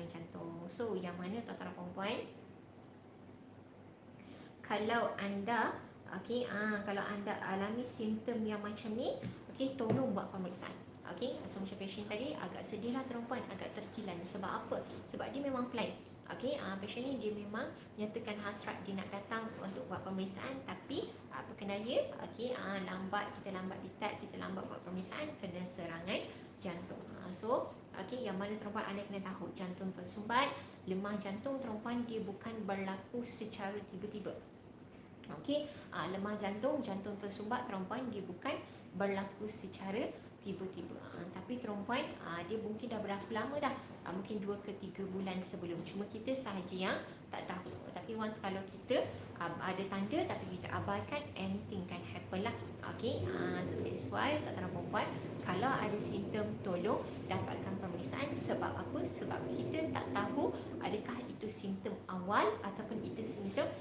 serangan jantung. So yang mana tuan-tuan perempuan? Kalau anda kalau anda alami simptom yang macam ni, tolong buat pemeriksaan. So macam patient tadi agak sedihlah perempuan, agak terkilan. Sebab apa? Sebab dia memang plan. Patient ni dia memang nyatakan hasrat dia nak datang untuk buat pemeriksaan, tapi apa kena dia? Kita lambat detect, kita lambat buat pemeriksaan, kena serangan jantung. So yang mana perempuan anda kena tahu, jantung tersumbat, lemah jantung perempuan dia bukan berlaku secara tiba-tiba. Lemah jantung tersumbat perempuan dia bukan berlaku secara tiba-tiba. Tapi perempuan dia mungkin dah berlaku lama dah, mungkin 2 ke 3 bulan sebelum. Cuma kita sahaja yang tak tahu. Tapi once kalau kita ada tanda tapi kita abaikan, anything can happen lah. So that's why tuan-tuan perempuan, kalau ada simptom tolong dapatkan pemeriksaan. Sebab apa? Sebab kita tak tahu adakah itu simptom awal ataupun itu simptom